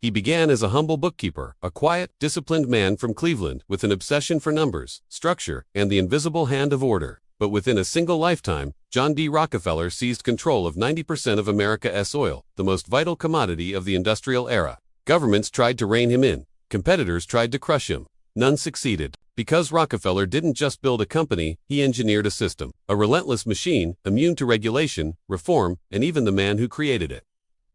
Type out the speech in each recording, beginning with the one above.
He began as a humble bookkeeper, a quiet, disciplined man from Cleveland with an obsession for numbers, structure, and the invisible hand of order. But within a single lifetime, John D. Rockefeller seized control of 90% of America's oil, the most vital commodity of the industrial era. Governments tried to rein him in. Competitors tried to crush him. None succeeded. Because Rockefeller didn't just build a company, he engineered a system, a relentless machine, immune to regulation, reform, and even the man who created it.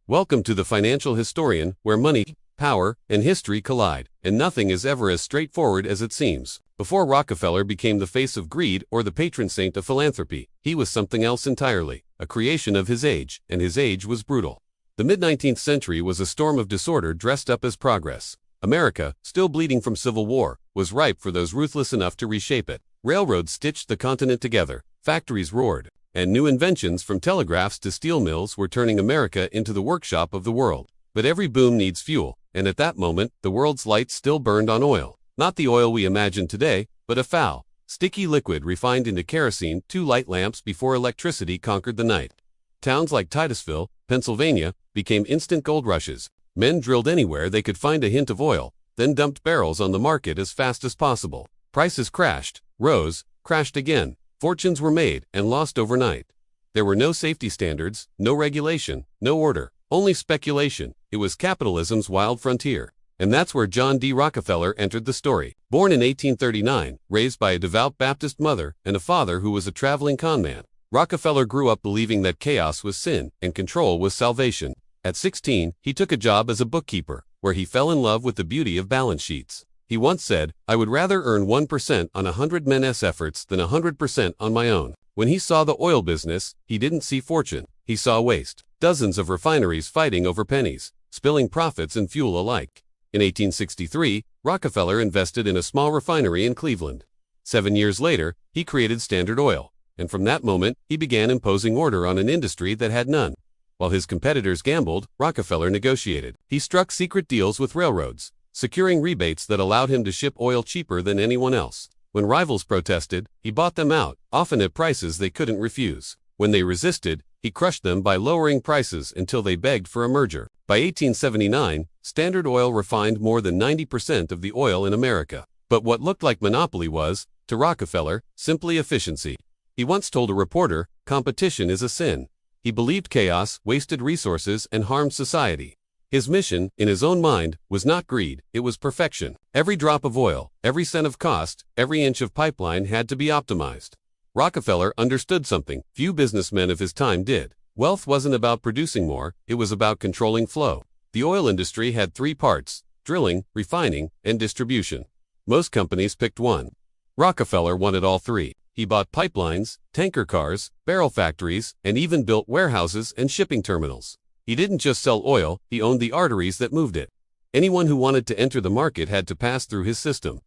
Welcome to The Financial Historian, where money, power, and history collide, and nothing is ever as straightforward as it seems. Before Rockefeller became the face of greed or the patron saint of philanthropy, he was something else entirely, a creation of his age, and his age was brutal. The mid-19th century was a storm of disorder dressed up as progress. America, still bleeding from civil war, was ripe for those ruthless enough to reshape it. Railroads stitched the continent together, factories roared, and new inventions from telegraphs to steel mills were turning America into the workshop of the world. But every boom needs fuel, and at that moment, the world's lights still burned on oil. Not the oil we imagine today, but a foul, sticky liquid refined into kerosene, 2 light lamps before electricity conquered the night. Towns like Titusville, Pennsylvania, became instant gold rushes. Men drilled anywhere they could find a hint of oil, then dumped barrels on the market as fast as possible. Prices crashed, rose, crashed again. Fortunes were made and lost overnight. There were no safety standards, no regulation, no order, only speculation. It was capitalism's wild frontier. And that's where John D. Rockefeller entered the story. Born in 1839, raised by a devout Baptist mother and a father who was a traveling conman, Rockefeller grew up believing that chaos was sin and control was salvation. At 16, he took a job as a bookkeeper, where he fell in love with the beauty of balance sheets. He once said, "I would rather earn 1% on 100 men's efforts than 100% on my own." When he saw the oil business, he didn't see fortune, he saw waste. Dozens of refineries fighting over pennies, spilling profits and fuel alike. In 1863, Rockefeller invested in a small refinery in Cleveland. 7 years later, he created Standard Oil, and from that moment, he began imposing order on an industry that had none. While his competitors gambled, Rockefeller negotiated. He struck secret deals with railroads, securing rebates that allowed him to ship oil cheaper than anyone else. When rivals protested, he bought them out, often at prices they couldn't refuse. When they resisted, he crushed them by lowering prices until they begged for a merger. By 1879, Standard Oil refined more than 90% of the oil in America. But what looked like monopoly was, to Rockefeller, simply efficiency. He once told a reporter, "Competition is a sin." He believed chaos wasted resources and harmed society. His mission, in his own mind, was not greed, it was perfection. Every drop of oil, every cent of cost, every inch of pipeline had to be optimized. Rockefeller understood something few businessmen of his time did. Wealth wasn't about producing more, it was about controlling flow. The oil industry had 3 parts: drilling, refining, and distribution. Most companies picked one. Rockefeller wanted all 3. He bought pipelines, tanker cars, barrel factories, and even built warehouses and shipping terminals. He didn't just sell oil, he owned the arteries that moved it. Anyone who wanted to enter the market had to pass through his system.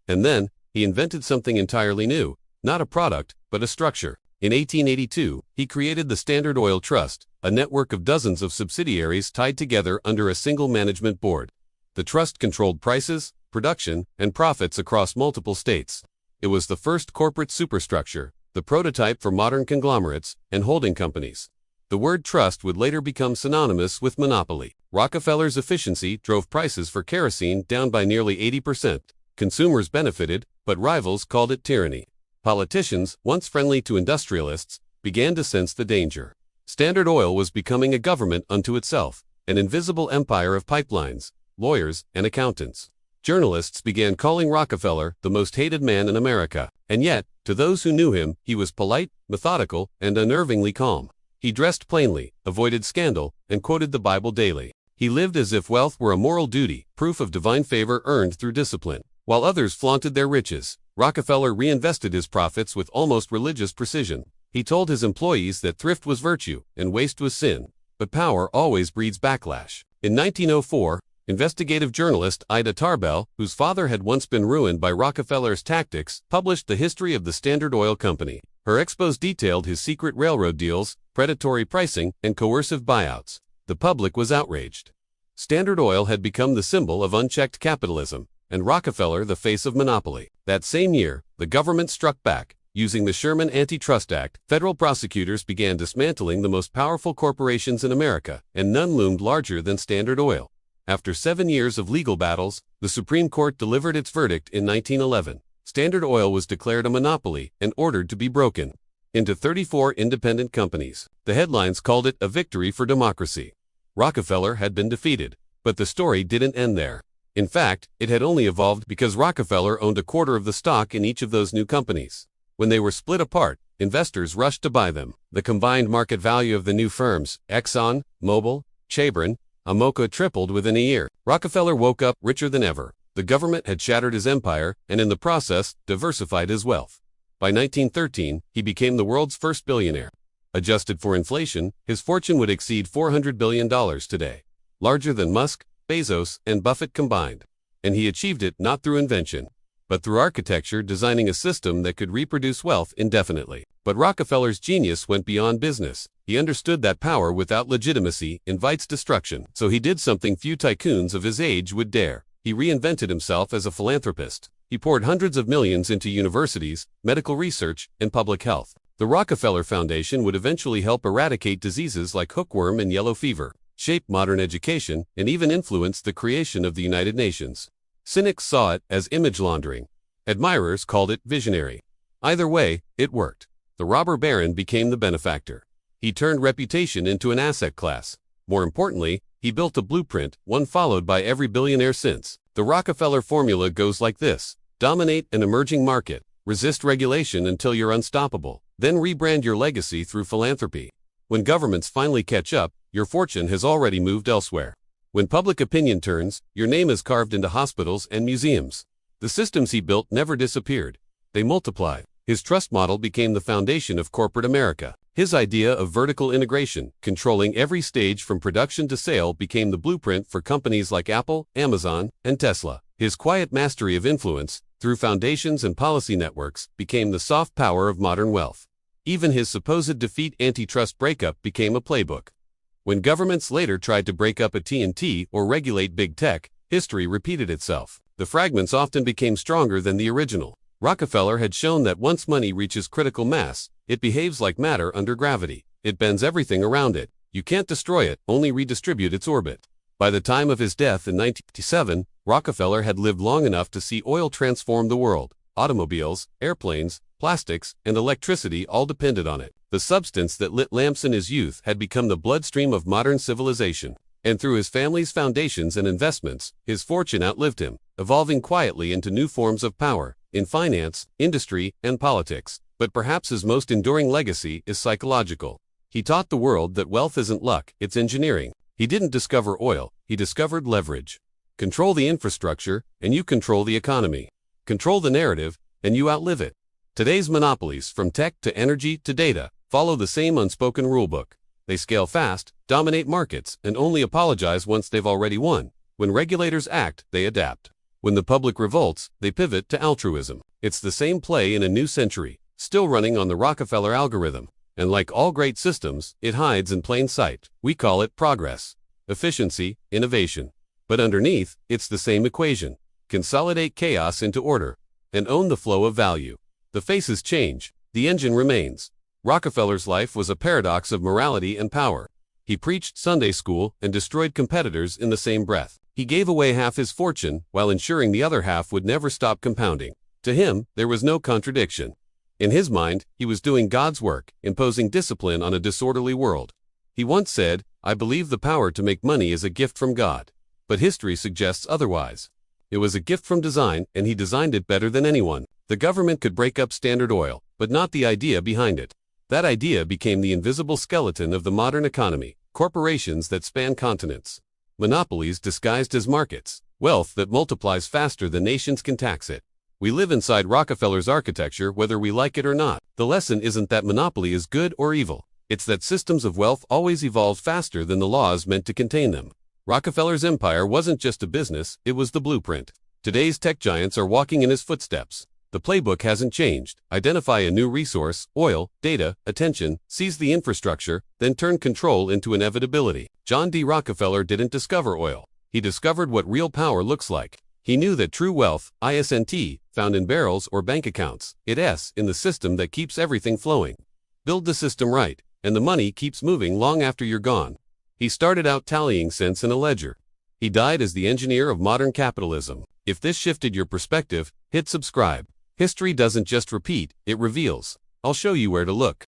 And then, he invented something entirely new, not a product, but a structure. In 1882, he created the Standard Oil Trust, a network of dozens of subsidiaries tied together under a single management board. The trust controlled prices, production, and profits across multiple states. It was the first corporate superstructure, the prototype for modern conglomerates and holding companies. The word trust would later become synonymous with monopoly. Rockefeller's efficiency drove prices for kerosene down by nearly 80%. Consumers benefited, but rivals called it tyranny. Politicians, once friendly to industrialists, began to sense the danger. Standard Oil was becoming a government unto itself, an invisible empire of pipelines, lawyers, and accountants. Journalists began calling Rockefeller the most hated man in America, and yet, to those who knew him, he was polite, methodical, and unnervingly calm. He dressed plainly, avoided scandal, and quoted the Bible daily. He lived as if wealth were a moral duty, proof of divine favor earned through discipline. While others flaunted their riches, Rockefeller reinvested his profits with almost religious precision. He told his employees that thrift was virtue and waste was sin, but power always breeds backlash. In 1904, investigative journalist Ida Tarbell, whose father had once been ruined by Rockefeller's tactics, published the history of the Standard Oil Company. Her expose detailed his secret railroad deals, predatory pricing, and coercive buyouts. The public was outraged. Standard Oil had become the symbol of unchecked capitalism, and Rockefeller the face of monopoly. That same year, the government struck back. Using the Sherman Antitrust Act, federal prosecutors began dismantling the most powerful corporations in America, and none loomed larger than Standard Oil. After 7 years of legal battles, the Supreme Court delivered its verdict in 1911. Standard Oil was declared a monopoly and ordered to be broken into 34 independent companies. The headlines called it a victory for democracy. Rockefeller had been defeated, but the story didn't end there. In fact, it had only evolved because Rockefeller owned a quarter of the stock in each of those new companies. When they were split apart, investors rushed to buy them. The combined market value of the new firms, Exxon, Mobil, Chevron, Amoco, tripled within a year. Rockefeller woke up richer than ever. The government had shattered his empire and in the process, diversified his wealth. By 1913, he became the world's first billionaire. Adjusted for inflation, his fortune would exceed $400 billion today, larger than Musk, Bezos, and Buffett combined. And he achieved it not through invention, but through architecture, designing a system that could reproduce wealth indefinitely. But Rockefeller's genius went beyond business. He understood that power without legitimacy invites destruction. So he did something few tycoons of his age would dare. He reinvented himself as a philanthropist. He poured hundreds of millions into universities, medical research, and public health. The Rockefeller Foundation would eventually help eradicate diseases like hookworm and yellow fever, shape modern education, and even influence the creation of the United Nations. Cynics saw it as image laundering. Admirers called it visionary. Either way, it worked. The robber baron became the benefactor. He turned reputation into an asset class. More importantly, he built a blueprint, one followed by every billionaire since. The Rockefeller formula goes like this: dominate an emerging market, resist regulation until you're unstoppable, then rebrand your legacy through philanthropy. When governments finally catch up, your fortune has already moved elsewhere. When public opinion turns, your name is carved into hospitals and museums. The systems he built never disappeared. They multiplied. His trust model became the foundation of corporate America. His idea of vertical integration, controlling every stage from production to sale, became the blueprint for companies like Apple, Amazon, and Tesla. His quiet mastery of influence, through foundations and policy networks, became the soft power of modern wealth. Even his supposed defeat antitrust breakup became a playbook. When governments later tried to break up AT&T or regulate big tech, history repeated itself. The fragments often became stronger than the original. Rockefeller had shown that once money reaches critical mass, it behaves like matter under gravity. It bends everything around it. You can't destroy it, only redistribute its orbit. By the time of his death in 1957, Rockefeller had lived long enough to see oil transform the world. Automobiles, airplanes, plastics, and electricity all depended on it. The substance that lit lamps in his youth had become the bloodstream of modern civilization. And through his family's foundations and investments, his fortune outlived him, evolving quietly into new forms of power, in finance, industry, and politics. But perhaps his most enduring legacy is psychological. He taught the world that wealth isn't luck, it's engineering. He didn't discover oil, he discovered leverage. Control the infrastructure, and you control the economy. Control the narrative, and you outlive it. Today's monopolies, from tech to energy to data, follow the same unspoken rulebook. They scale fast, dominate markets, and only apologize once they've already won. When regulators act, they adapt. When the public revolts, they pivot to altruism. It's the same play in a new century, still running on the Rockefeller algorithm. And like all great systems, it hides in plain sight. We call it progress, efficiency, innovation. But underneath, it's the same equation. Consolidate chaos into order, and own the flow of value. The faces change, the engine remains. Rockefeller's life was a paradox of morality and power. He preached Sunday school and destroyed competitors in the same breath. He gave away half his fortune while ensuring the other half would never stop compounding. To him, there was no contradiction. In his mind, he was doing God's work, imposing discipline on a disorderly world. He once said, "I believe the power to make money is a gift from God." But history suggests otherwise. It was a gift from design, and he designed it better than anyone. The government could break up Standard Oil, but not the idea behind it. That idea became the invisible skeleton of the modern economy, corporations that span continents, monopolies disguised as markets, wealth that multiplies faster than nations can tax it. We live inside Rockefeller's architecture whether we like it or not. The lesson isn't that monopoly is good or evil. It's that systems of wealth always evolve faster than the laws meant to contain them. Rockefeller's empire wasn't just a business, it was the blueprint. Today's tech giants are walking in his footsteps. The playbook hasn't changed. Identify a new resource, oil, data, attention, seize the infrastructure, then turn control into inevitability. John D. Rockefeller didn't discover oil. He discovered what real power looks like. He knew that true wealth, isn't, found in barrels or bank accounts. It's in the system that keeps everything flowing. Build the system right, and the money keeps moving long after you're gone. He started out tallying cents in a ledger. He died as the engineer of modern capitalism. If this shifted your perspective, hit subscribe. History doesn't just repeat, it reveals. I'll show you where to look.